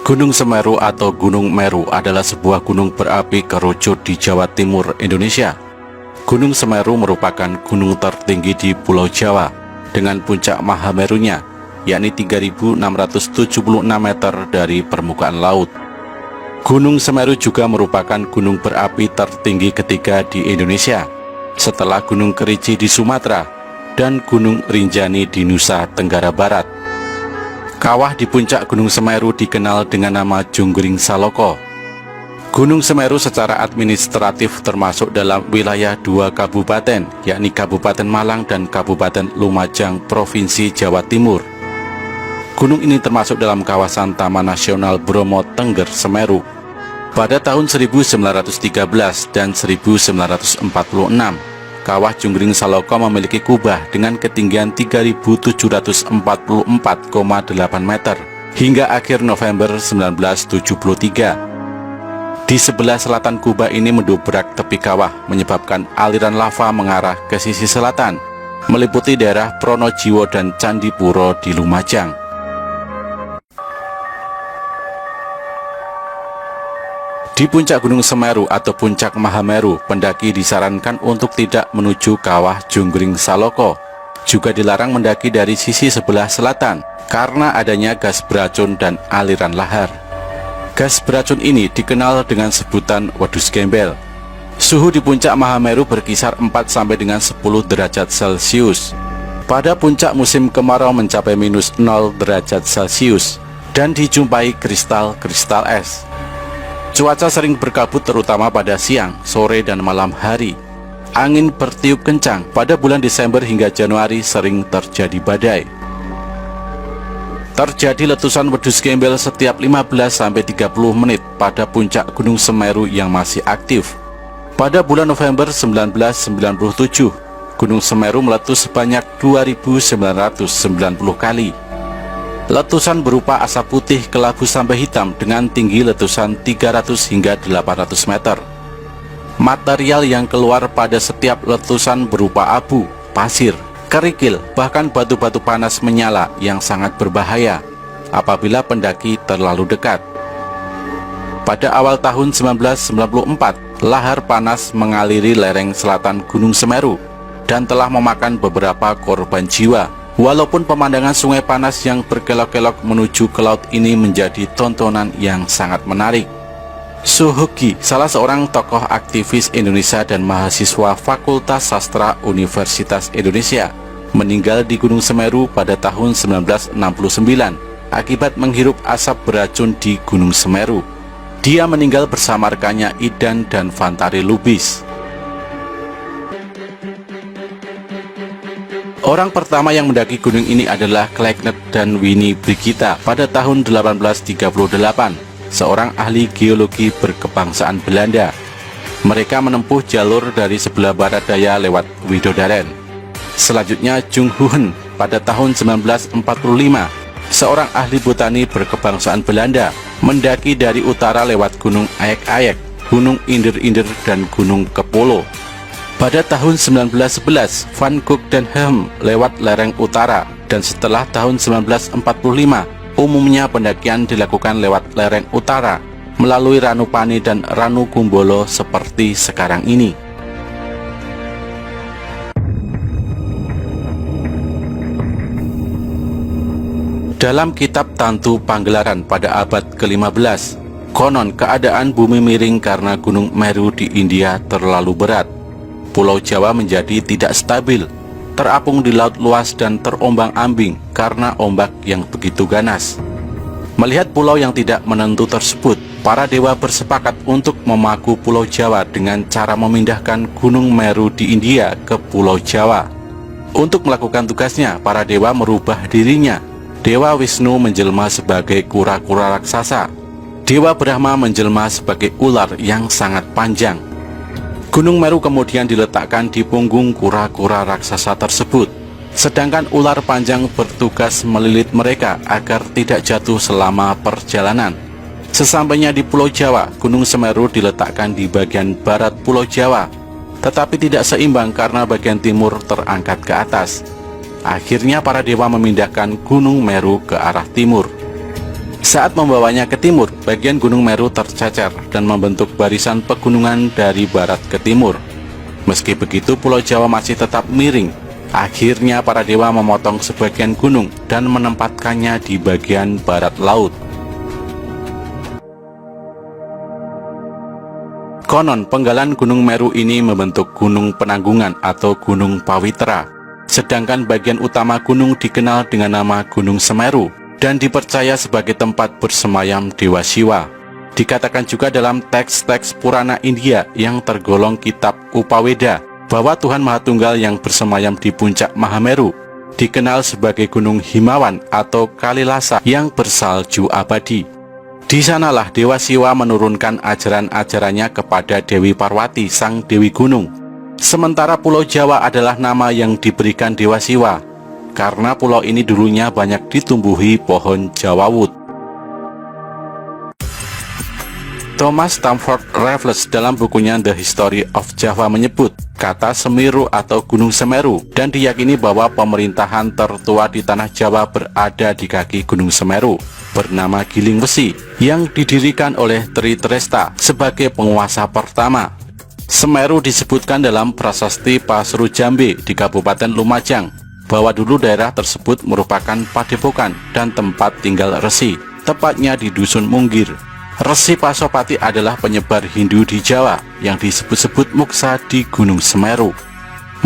Gunung Semeru atau Gunung Meru adalah sebuah gunung berapi kerucut di Jawa Timur, Indonesia. Gunung Semeru merupakan gunung tertinggi di Pulau Jawa dengan puncak Mahamerunya, yakni 3.676 meter dari permukaan laut. Gunung Semeru juga merupakan gunung berapi tertinggi ketiga di Indonesia, setelah Gunung Kerinci di Sumatera dan Gunung Rinjani di Nusa Tenggara Barat. Kawah di puncak Gunung Semeru dikenal dengan nama Junggring Saloko. Gunung Semeru secara administratif termasuk dalam wilayah dua kabupaten, yakni Kabupaten Malang dan Kabupaten Lumajang, Provinsi Jawa Timur. Gunung ini termasuk dalam kawasan Taman Nasional Bromo Tengger Semeru. Pada tahun 1913 dan 1946, Kawah Junggring Saloko memiliki kubah dengan ketinggian 3.744,8 meter hingga akhir November 1973. Di sebelah selatan kubah ini mendobrak tepi kawah, menyebabkan aliran lava mengarah ke sisi selatan, meliputi daerah Pronojiwo dan Candipuro di Lumajang. Di puncak Gunung Semeru atau puncak Mahameru, pendaki disarankan untuk tidak menuju kawah Junggring Saloko. Juga dilarang mendaki dari sisi sebelah selatan karena adanya gas beracun dan aliran lahar. Gas beracun ini dikenal dengan sebutan wedus gembel. Suhu di puncak Mahameru berkisar 4 sampai dengan 10 derajat Celcius. Pada puncak musim kemarau mencapai -0 derajat Celcius dan dijumpai kristal-kristal es. Cuaca sering berkabut terutama pada siang, sore, dan malam hari. Angin bertiup kencang. Pada bulan Desember hingga Januari sering terjadi badai. Terjadi letusan wedus gembel setiap 15-30 menit pada puncak Gunung Semeru yang masih aktif. Pada bulan November 1997, Gunung Semeru meletus sebanyak 2.990 kali. Letusan berupa asap putih, kelabu sampai hitam dengan tinggi letusan 300 hingga 800 meter. Material yang keluar pada setiap letusan berupa abu, pasir, kerikil, bahkan batu-batu panas menyala yang sangat berbahaya apabila pendaki terlalu dekat. Pada awal tahun 1994, lahar panas mengaliri lereng selatan Gunung Semeru dan telah memakan beberapa korban jiwa. Walaupun pemandangan sungai panas yang berkelok-kelok menuju ke laut ini menjadi tontonan yang sangat menarik. Suhogi, salah seorang tokoh aktivis Indonesia dan mahasiswa Fakultas Sastra Universitas Indonesia, meninggal di Gunung Semeru pada tahun 1969 akibat menghirup asap beracun di Gunung Semeru. Dia meninggal bersama rekannya Idan dan Fantari Lubis. Orang pertama yang mendaki gunung ini adalah Kleckner dan Winnie Brigita pada tahun 1838, seorang ahli geologi berkebangsaan Belanda. Mereka menempuh jalur dari sebelah barat daya lewat Widodaren. Selanjutnya Jung Hoon pada tahun 1945, seorang ahli botani berkebangsaan Belanda, mendaki dari utara lewat Gunung Ayek-Ayek, Gunung Inder-Inder, dan Gunung Kepolo. Pada tahun 1911, Van Gogh dan Helm lewat lereng utara, dan setelah tahun 1945, umumnya pendakian dilakukan lewat lereng utara, melalui Ranupani dan Ranukumbolo seperti sekarang ini. Dalam kitab Tantu Panggelaran pada abad ke-15, konon keadaan bumi miring karena Gunung Meru di India terlalu berat. Pulau Jawa menjadi tidak stabil, terapung di laut luas dan terombang-ambing karena ombak yang begitu ganas. Melihat pulau yang tidak menentu tersebut, para dewa bersepakat untuk memaku Pulau Jawa dengan cara memindahkan Gunung Meru di India ke Pulau Jawa. Untuk melakukan tugasnya, para dewa merubah dirinya. Dewa Wisnu menjelma sebagai kura-kura raksasa. Dewa Brahma menjelma sebagai ular yang sangat panjang. Gunung Meru kemudian diletakkan di punggung kura-kura raksasa tersebut, sedangkan ular panjang bertugas melilit mereka agar tidak jatuh selama perjalanan. Sesampainya di Pulau Jawa, Gunung Semeru diletakkan di bagian barat Pulau Jawa, tetapi tidak seimbang karena bagian timur terangkat ke atas. Akhirnya para dewa memindahkan Gunung Meru ke arah timur. Saat membawanya ke timur, bagian Gunung Meru tercecer dan membentuk barisan pegunungan dari barat ke timur. Meski begitu, Pulau Jawa masih tetap miring. Akhirnya para dewa memotong sebagian gunung dan menempatkannya di bagian barat laut. Konon, penggalan Gunung Meru ini membentuk Gunung Penanggungan atau Gunung Pawitra. Sedangkan bagian utama gunung dikenal dengan nama Gunung Semeru dan dipercaya sebagai tempat bersemayam Dewa Siwa. Dikatakan juga dalam teks-teks Purana India yang tergolong kitab Upaweda bahwa Tuhan Mahatunggal yang bersemayam di puncak Mahameru dikenal sebagai Gunung Himawan atau Kalilasa yang bersalju abadi. Di sanalah Dewa Siwa menurunkan ajaran-ajarannya kepada Dewi Parwati, sang Dewi Gunung. Sementara Pulau Jawa adalah nama yang diberikan Dewa Siwa karena pulau ini dulunya banyak ditumbuhi pohon jawawut. Thomas Stamford Raffles dalam bukunya The History of Java menyebut kata Semeru atau Gunung Semeru dan diyakini bahwa pemerintahan tertua di tanah Jawa berada di kaki Gunung Semeru bernama Giling Wesi yang didirikan oleh Tri Tresta sebagai penguasa pertama. Semeru disebutkan dalam prasasti Pasru Jambe di Kabupaten Lumajang bahwa dulu daerah tersebut merupakan padepokan dan tempat tinggal resi, tepatnya di Dusun Munggir. Resi Pasopati adalah penyebar Hindu di Jawa yang disebut-sebut Muksa di Gunung Semeru.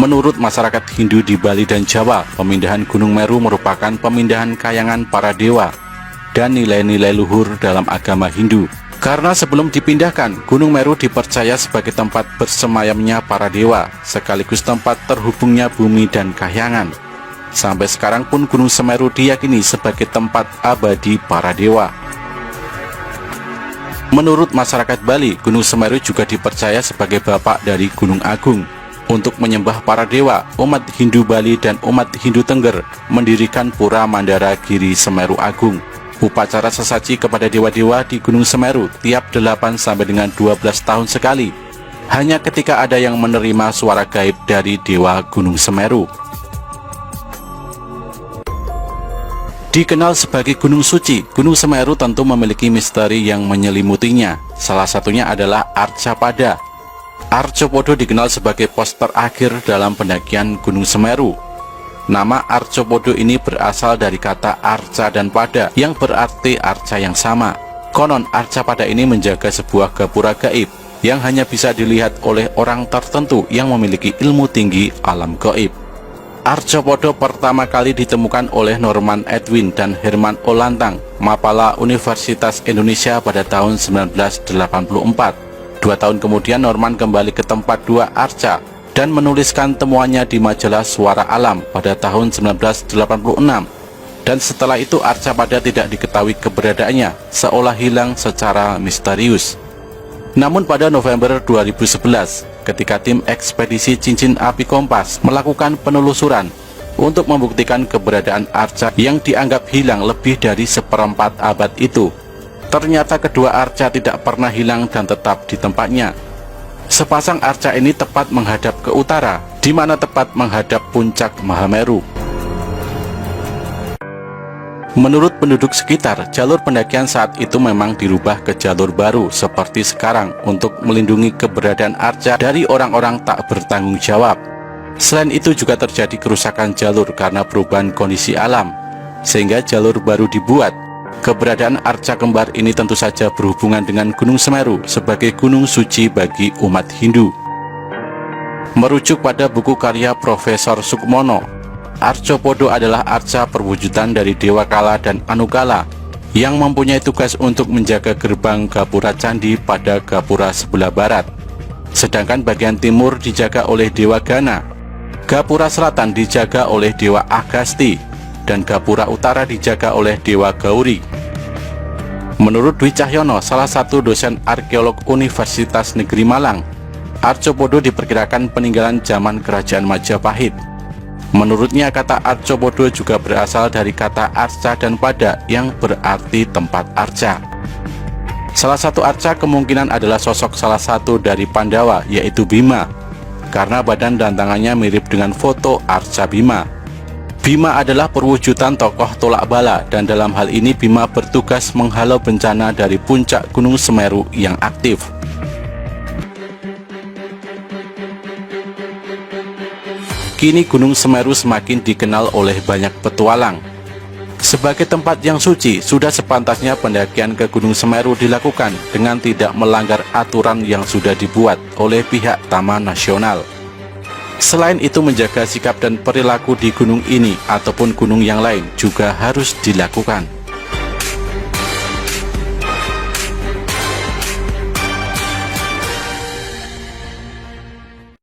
Menurut masyarakat Hindu di Bali dan Jawa, pemindahan Gunung Meru merupakan pemindahan kayangan para dewa dan nilai-nilai luhur dalam agama Hindu. Karena sebelum dipindahkan, Gunung Meru dipercaya sebagai tempat bersemayamnya para dewa, sekaligus tempat terhubungnya bumi dan kahyangan. Sampai sekarang pun Gunung Semeru diyakini sebagai tempat abadi para dewa. Menurut masyarakat Bali, Gunung Semeru juga dipercaya sebagai bapak dari Gunung Agung. Untuk menyembah para dewa, umat Hindu Bali dan umat Hindu Tengger mendirikan Pura Mandara Giri Semeru Agung. Upacara sesaji kepada dewa-dewa di Gunung Semeru tiap 8 sampai dengan 12 tahun sekali. Hanya ketika ada yang menerima suara gaib dari dewa Gunung Semeru. Dikenal sebagai Gunung Suci, Gunung Semeru tentu memiliki misteri yang menyelimutinya. Salah satunya adalah Arcapada. Arcopodo dikenal sebagai pos terakhir dalam pendakian Gunung Semeru. Nama Arcopodo ini berasal dari kata arca dan pada yang berarti arca yang sama. Konon Arcapada ini menjaga sebuah gapura gaib yang hanya bisa dilihat oleh orang tertentu yang memiliki ilmu tinggi alam gaib. Arcopodo pertama kali ditemukan oleh Norman Edwin dan Herman Olantang, Mapala Universitas Indonesia pada tahun 1984. 2 tahun kemudian Norman kembali ke tempat dua arca dan menuliskan temuannya di majalah Suara Alam pada tahun 1986. Dan setelah itu Arcapada tidak diketahui keberadaannya, seolah hilang secara misterius. Namun pada November 2011, ketika tim ekspedisi Cincin Api Kompas melakukan penelusuran untuk membuktikan keberadaan arca yang dianggap hilang lebih dari 1/4 abad itu, ternyata kedua arca tidak pernah hilang dan tetap di tempatnya. Sepasang arca ini tepat menghadap ke utara, di mana tepat menghadap puncak Mahameru. Menurut penduduk sekitar, jalur pendakian saat itu memang dirubah ke jalur baru seperti sekarang untuk melindungi keberadaan arca dari orang-orang tak bertanggung jawab. Selain itu juga terjadi kerusakan jalur karena perubahan kondisi alam, sehingga jalur baru dibuat. Keberadaan arca kembar ini tentu saja berhubungan dengan Gunung Semeru sebagai gunung suci bagi umat Hindu. Merujuk pada buku karya Profesor Sukmono, Arcopodo adalah arca perwujudan dari Dewa Kala dan Anukala yang mempunyai tugas untuk menjaga gerbang gapura candi pada gapura sebelah barat. Sedangkan bagian timur dijaga oleh Dewa Gana, gapura selatan dijaga oleh Dewa Agasti, dan gapura utara dijaga oleh Dewa Gauri. Menurut Dwi Cahyono, salah satu dosen arkeolog Universitas Negeri Malang, Arcopodo diperkirakan peninggalan zaman Kerajaan Majapahit. Menurutnya kata Arcopodo juga berasal dari kata arca dan pada yang berarti tempat arca. Salah satu arca kemungkinan adalah sosok salah satu dari Pandawa, yaitu Bima, karena badan dan tangannya mirip dengan foto arca Bima. Bima adalah perwujudan tokoh tolak bala, dan dalam hal ini Bima bertugas menghalau bencana dari puncak Gunung Semeru yang aktif. Kini Gunung Semeru semakin dikenal oleh banyak petualang. Sebagai tempat yang suci, sudah sepantasnya pendakian ke Gunung Semeru dilakukan dengan tidak melanggar aturan yang sudah dibuat oleh pihak Taman Nasional. Selain itu, menjaga sikap dan perilaku di gunung ini ataupun gunung yang lain juga harus dilakukan.